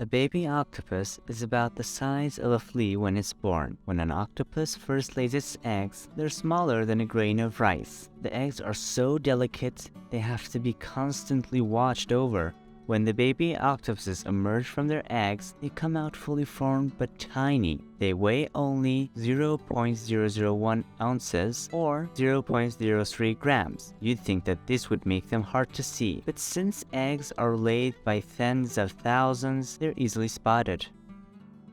A baby octopus is about the size of a flea when it's born. When an octopus first lays its eggs, they're smaller than a grain of rice. The eggs are so delicate, they have to be constantly watched over. When the baby octopuses emerge from their eggs, they come out fully formed but tiny. They weigh only 0.001 ounces or 0.03 grams. You'd think that this would make them hard to see, but since eggs are laid by tens of thousands, they're easily spotted.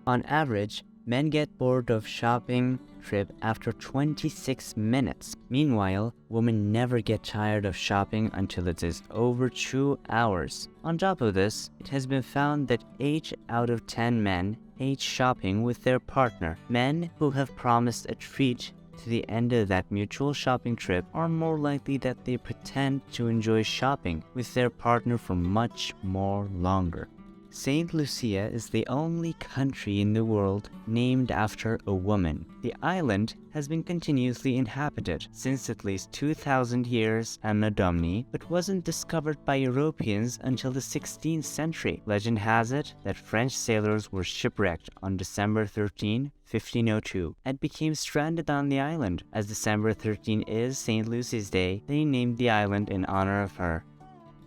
On average, men get bored of shopping trip after 26 minutes. Meanwhile, women never get tired of shopping until it is over 2 hours. On top of this, it has been found that 8 out of 10 men hate shopping with their partner. Men who have promised a treat to the end of that mutual shopping trip are more likely that they pretend to enjoy shopping with their partner for much more longer. Saint Lucia is the only country in the world named after a woman. The island has been continuously inhabited since at least 2,000 years Anno Domini, but wasn't discovered by Europeans until the 16th century. Legend has it that French sailors were shipwrecked on December 13, 1502, and became stranded on the island. As December 13 is Saint Lucia's Day, they named the island in honor of her.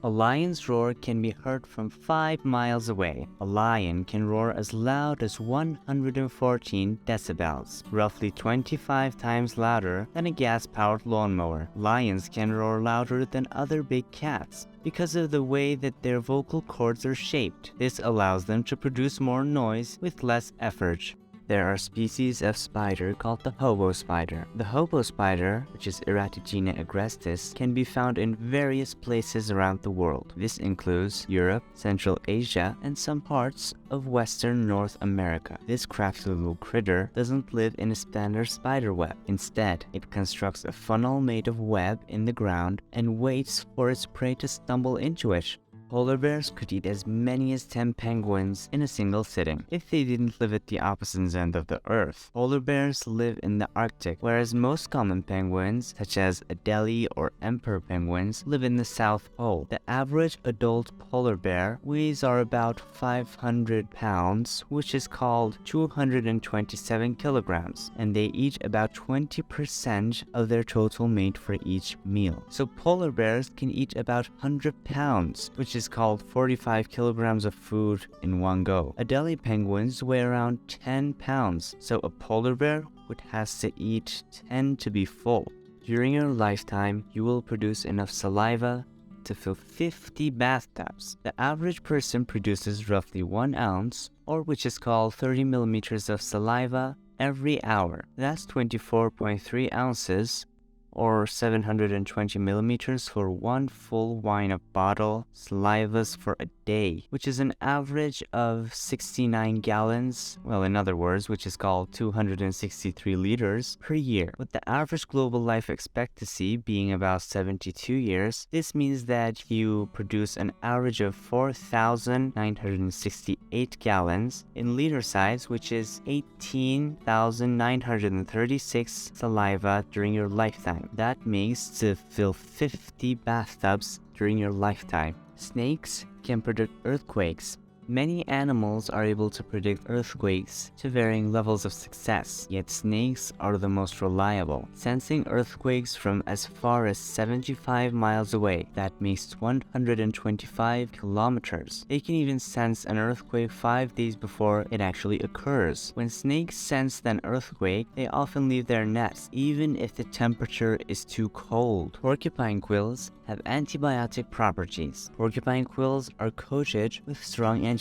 A lion's roar can be heard from 5 miles away. A lion can roar as loud as 114 decibels, roughly 25 times louder than a gas-powered lawnmower. Lions can roar louder than other big cats because of the way that their vocal cords are shaped. This allows them to produce more noise with less effort. There are species of spider called the hobo spider. The hobo spider, which is Eratigena agrestis, can be found in various places around the world. This includes Europe, Central Asia, and some parts of Western North America. This crafty little critter doesn't live in a standard spider web. Instead, it constructs a funnel made of web in the ground and waits for its prey to stumble into it. Polar bears could eat as many as 10 penguins in a single sitting if they didn't live at the opposite end of the earth. Polar bears live in the Arctic, whereas most common penguins, such as Adelie or emperor penguins, live in the South Pole. The average adult polar bear weighs about 500 pounds, which is called 227 kilograms, and they eat about 20% of their total meat for each meal. So polar bears can eat about 100 pounds, which is called 45 kilograms of food in one go. Adelie penguins weigh around 10 pounds, so a polar bear would have to eat 10 to be full. During your lifetime, you will produce enough saliva to fill 50 bathtubs. The average person produces roughly 1 ounce, or which is called 30 millimeters of saliva every hour. That's 24.3 ounces, or 720 millimeters for one full wine of bottle salivas for a day, which is an average of 69 gallons, well, in other words, which is called 263 liters per year. With the average global life expectancy being about 72 years, this means that you produce an average of 4,968 gallons in liter size, which is 18,936 saliva during your lifetime. That makes to fill 50 bathtubs during your lifetime. Snakes can predict earthquakes. Many animals are able to predict earthquakes to varying levels of success, yet snakes are the most reliable, sensing earthquakes from as far as 75 miles away. That makes 125 kilometers. They can even sense an earthquake 5 days before it actually occurs. When snakes sense an earthquake, they often leave their nests, even if the temperature is too cold. Porcupine quills have antibiotic properties. Porcupine quills are coated with strong antibiotic,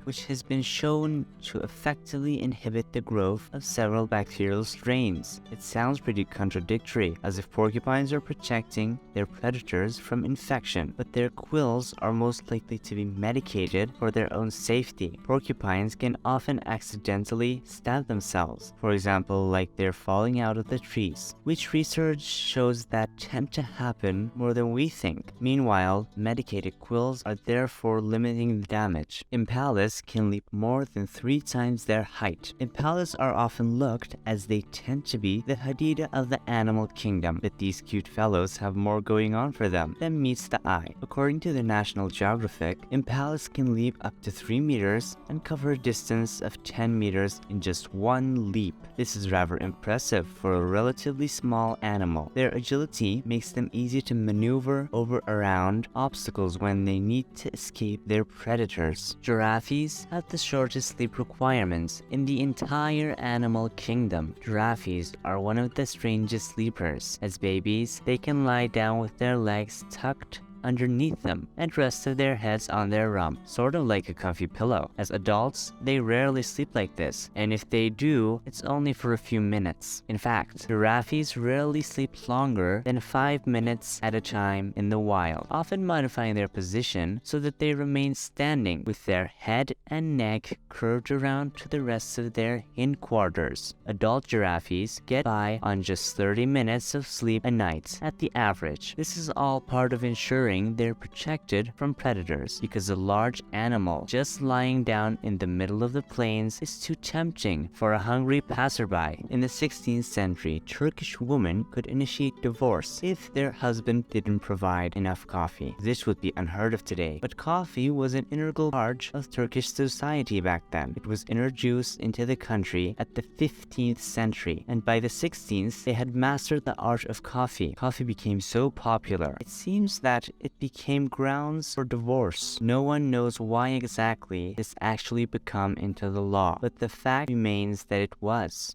which has been shown to effectively inhibit the growth of several bacterial strains. It sounds pretty contradictory, as if porcupines are protecting their predators from infection, but their quills are most likely to be medicated for their own safety. Porcupines can often accidentally stab themselves, for example, like they're falling out of the trees, which research shows that tend to happen more than we think. Meanwhile, medicated quills are therefore limiting the damage. age. Impalas can leap more than 3 times their height. Impalas are often looked as they tend to be the Hadida of the animal kingdom, but these cute fellows have more going on for them than meets the eye. According to the National Geographic, impalas can leap up to 3 meters and cover a distance of 10 meters in just one leap. This is rather impressive for a relatively small animal. Their agility makes them easy to maneuver around obstacles when they need to escape their predators. Giraffes have the shortest sleep requirements in the entire animal kingdom. Giraffes are one of the strangest sleepers. As babies, they can lie down with their legs tucked underneath them and rest their heads on their rump, sort of like a comfy pillow. As adults, they rarely sleep like this, and if they do, it's only for a few minutes. In fact, giraffes rarely sleep longer than 5 minutes at a time in the wild, often modifying their position so that they remain standing with their head and neck curved around to the rest of their hindquarters. Adult giraffes get by on just 30 minutes of sleep a night at the average. This is all part of ensuring they're protected from predators, because a large animal just lying down in the middle of the plains is too tempting for a hungry passerby. In the 16th century, Turkish women could initiate divorce if their husband didn't provide enough coffee. This would be unheard of today, but coffee was an integral part of Turkish society back then. It was introduced into the country at the 15th century, and by the 16th, they had mastered the art of coffee. Coffee became so popular, it seems that it became grounds for divorce. No one knows why exactly this actually became into the law, but the fact remains that it was.